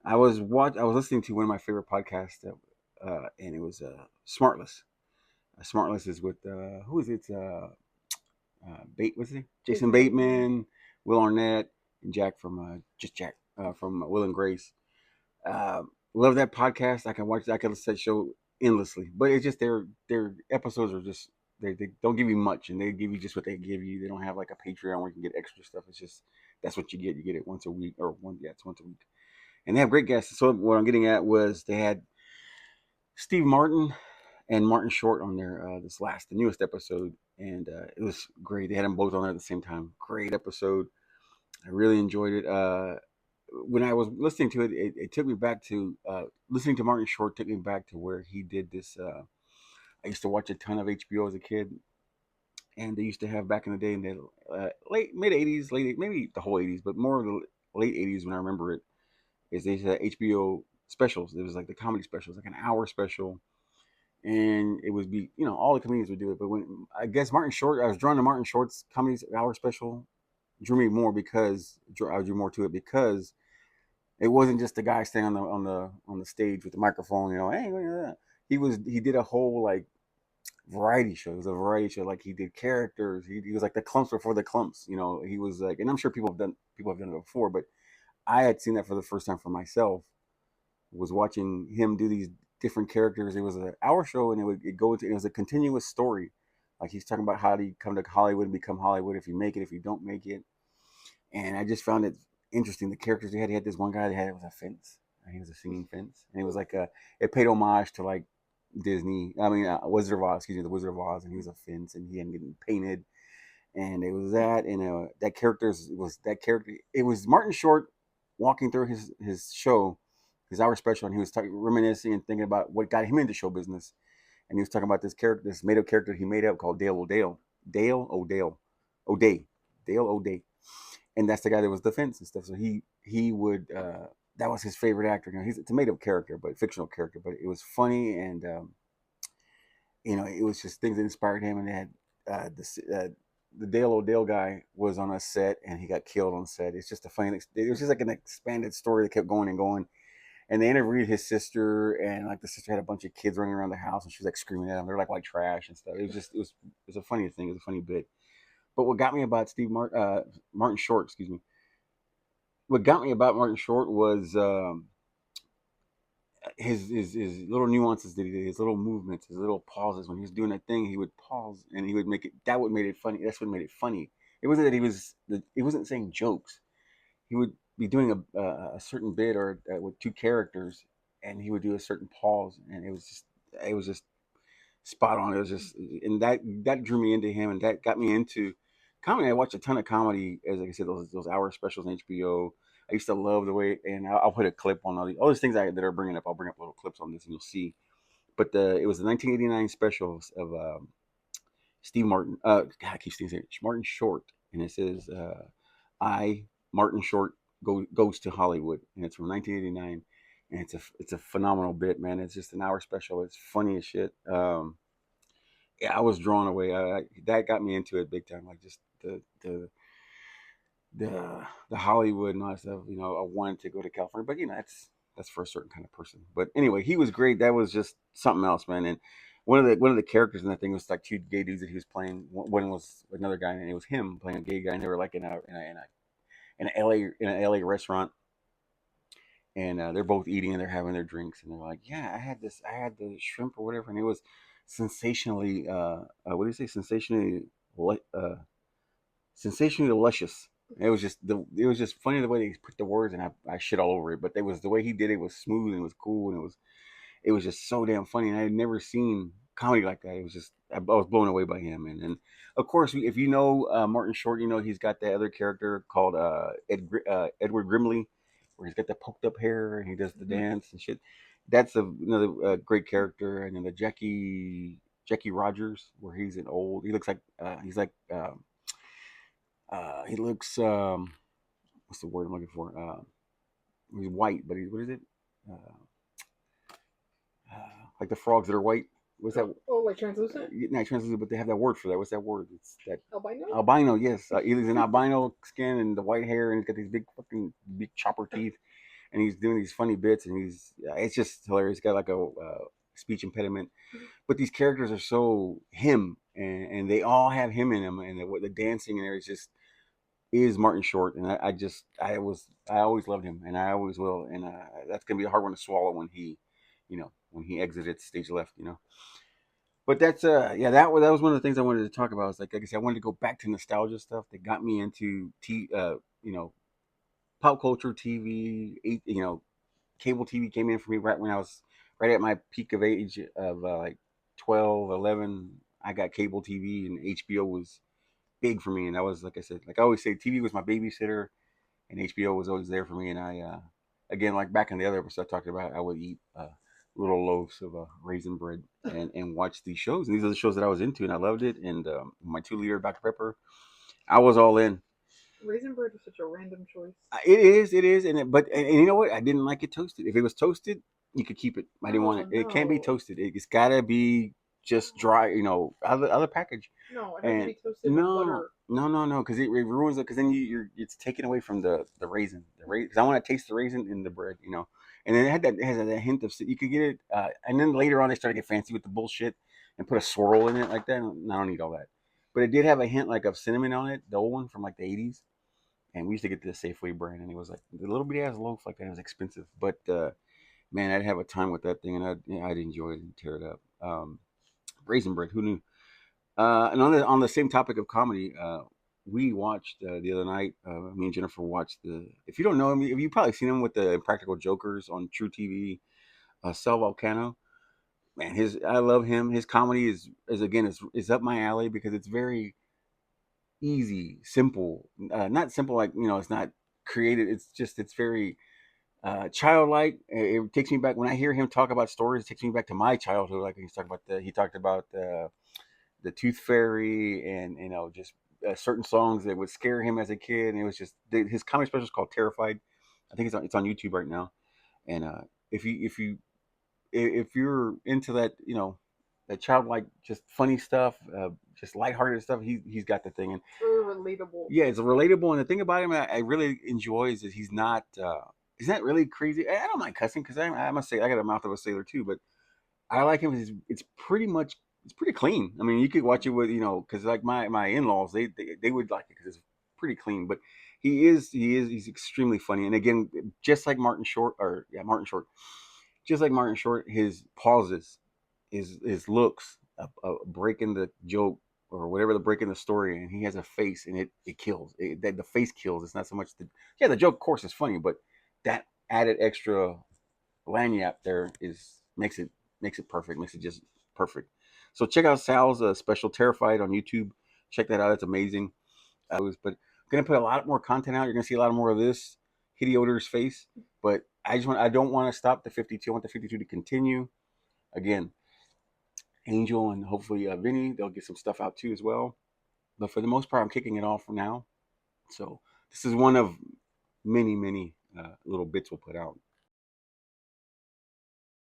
I was listening to one of my favorite podcasts, and it was Smartless. Smartless is with who is it? What's his name? Jason Bateman, Will Arnett, and Jack from just Jack from Will and Grace. Love that podcast. I can watch. I can listen to that show endlessly. But it's just their episodes are just they don't give you much, and they give you just what they give you. They don't have like a Patreon where you can get extra stuff. It's just that's what you get. You get it once a week or one. Yeah, it's once a week. And they have great guests. So what I'm getting at was they had Steve Martin and Martin Short on there the newest episode, and it was great. They had them both on there at the same time. Great episode. I really enjoyed it. When I was listening to it, it took me back to listening to Martin Short. Took me back to where he did this. I used to watch a ton of HBO as a kid, and they used to have back in the day in the late mid '80s, maybe the whole '80s, but more of the late '80s when I remember it. Is they had HBO specials. It was like the comedy specials, like an hour special, and it would be all the comedians would do it. But when I guess Martin Short, I was drawn to Martin Short's comedy hour special, drew me more because I drew more to it because it wasn't just the guy standing on the stage with the microphone. Hey, he did a whole like variety show. It was a variety show. Like he did characters. He was like the clumps before the clumps. He was like, and I'm sure people have done it before, but I had seen that for the first time for myself. Was watching him do these different characters. It was an hour show, and it was a continuous story. Like he's talking about how do you come to Hollywood and become Hollywood, if you make it, if you don't make it. And I just found it interesting. The characters he had this one guy that had it was a fence. He was a singing fence, and it was like it paid homage to like Disney. I mean, Wizard of Oz. Excuse me, the Wizard of Oz, and he was a fence, and he hadn't getting painted. And it was that, and that character. It was Martin Short walking through his show, his hour special, and he was reminiscing and thinking about what got him into show business. And he was talking about this character, this made up character he made up called O'Day, Dale O'Day, and that's the guy that was the fence and stuff. So he would that was his favorite actor. It's a made up character, but fictional character, but it was funny, and it was just things that inspired him. And they had the Dale O'Dale guy was on a set and he got killed on set. It's just a funny. It was just like an expanded story that kept going and going. And they interviewed his sister, and like the sister had a bunch of kids running around the house, and she was like screaming at them. They're like white trash and stuff. It was a funny thing. It was a funny bit. But what got me about Martin Short, excuse me. What got me about Martin Short was his little nuances that he did, his little movements, his little pauses. When he was doing that thing, he would pause and he would make it. That what made it funny. That's what made it funny. It wasn't that he wasn't saying jokes. He would be doing a certain bit or with two characters, and he would do a certain pause, and it was just spot on. It was just, and that drew me into him, and that got me into comedy. I watched a ton of comedy, as like I said, those hour specials on HBO. I used to love the way, and I'll put a clip on all these things that are bringing up. I'll bring up little clips on this, and you'll see. But it was the 1989 specials of Steve Martin. God, I keep saying it, Martin Short, and it says, "I Martin Short goes to Hollywood," and it's from 1989, and it's a phenomenal bit, man. It's just an hour special. It's funny as shit. Yeah, I was drawn away. That got me into it big time. Like just the Hollywood and all that stuff. I wanted to go to California, but that's for a certain kind of person. But anyway, he was great. That was just something else, man. And one of the characters in that thing was like two gay dudes that he was playing. One was another guy, and it was him playing a gay guy. And they were like in an LA restaurant, and they're both eating and they're having their drinks, and they're like, "Yeah, I had the shrimp or whatever," and it was sensationally, what do you say, sensationally luscious. It was just funny the way they put the words, and I shit all over it. But it was the way he did it was smooth and it was cool, and it was just so damn funny. And I had never seen comedy like that. It was just I was blown away by him. And of course, if you know Martin Short, he's got that other character called Edward Grimley, where he's got the poked up hair and he does the dance and shit. That's another great character. And then the Jackie Rogers, where he's an old. He looks like he looks what's the word I'm looking for? He's white, but what is it? Uh, like the frogs that are white. What's that? Oh, like translucent? Not translucent, but they have that word for that. What's that word? It's that Albino? albino. Yes, he's an albino skin and the white hair, and he's got these big fucking big chopper teeth. and he's doing these funny bits, and it's just hilarious. He's got like a speech impediment, but these characters are so him, and they all have him in them, and the dancing in there is Martin Short, and I always loved him, and I always will, and that's gonna be a hard one to swallow when when he exited stage left, But that's yeah, that was one of the things I wanted to talk about. Is like I said, I wanted to go back to nostalgia stuff that got me into you know pop culture TV. Cable TV came in for me right when I was right at my peak of age of like 12, 11. I got cable TV, and HBO was big for me. And I was, like I said, like I always say, TV was my babysitter, and HBO was always there for me. And again, like back in the other episode I talked about, I would eat little loaves of raisin bread and watch these shows. And these are the shows that I was into, and I loved it. And my 2 liter Dr Pepper, I was all in. Raisin bread is such a random choice. It is, and you know what? I didn't like it toasted. If it was toasted, you could keep it. I didn't want it. No, It can't be no. toasted. It's gotta be just dry. Other package. No, it has to And be toasted with no, butter. no, no, no, because it ruins it. Because then it's taken away from the raisin. Because I want to taste the raisin in the bread. And then it has that hint of you could get it. And then later on, they started to get fancy with the bullshit and put a swirl in it like that. And I don't need all that. But it did have a hint like of cinnamon on it, the old one from like the 80s. And we used to get the Safeway brand, and it was like the little bitty ass loaf like that. It was expensive, but man, I'd have a time with that thing, and I'd enjoy it and tear it up. Raisin bread, who knew? And on the same topic of comedy, we watched the other night. Me and Jennifer watched the. If you don't know him, if you probably seen him with the Impractical Jokers on True TV. Sal Volcano, man, I love him. His comedy is again is up my alley because it's very easy, simple. Not simple like it's not created. It's very childlike. It takes me back when I hear him talk about stories. It takes me back to my childhood. Like he talked about the Tooth Fairy, and just certain songs that would scare him as a kid. And it was just his comedy special is called Terrified. I think it's on YouTube right now. And if you're into that, that childlike, just funny stuff, just lighthearted stuff, he's got the thing. And Very relatable. yeah, it's relatable. And the thing about him I really enjoy is that he's not really crazy. I don't mind cussing because I must say I got a mouth of a sailor too, but I like him. It's pretty clean. I mean, you could watch it with because like my in laws they would like it because it's pretty clean. But he's extremely funny. And again, just like Martin Short, just like Martin Short, his pauses, his looks, breaking the joke or whatever, the breaking the story, and he has a face, and it kills. The face kills. It's not so much the joke, of course, is funny, but that added extra lanyard there makes it perfect, makes it just perfect. So check out Sal's special Terrified on YouTube. Check that out. It's amazing. But I'm gonna put a lot more content out. You're gonna see a lot more of this Hidioter's face. But I don't want to stop the 52. I want the 52 to continue. Again, Angel and hopefully Vinny, they'll get some stuff out too as well. But for the most part, I'm kicking it off for now. So this is one of many, many little bits we'll put out.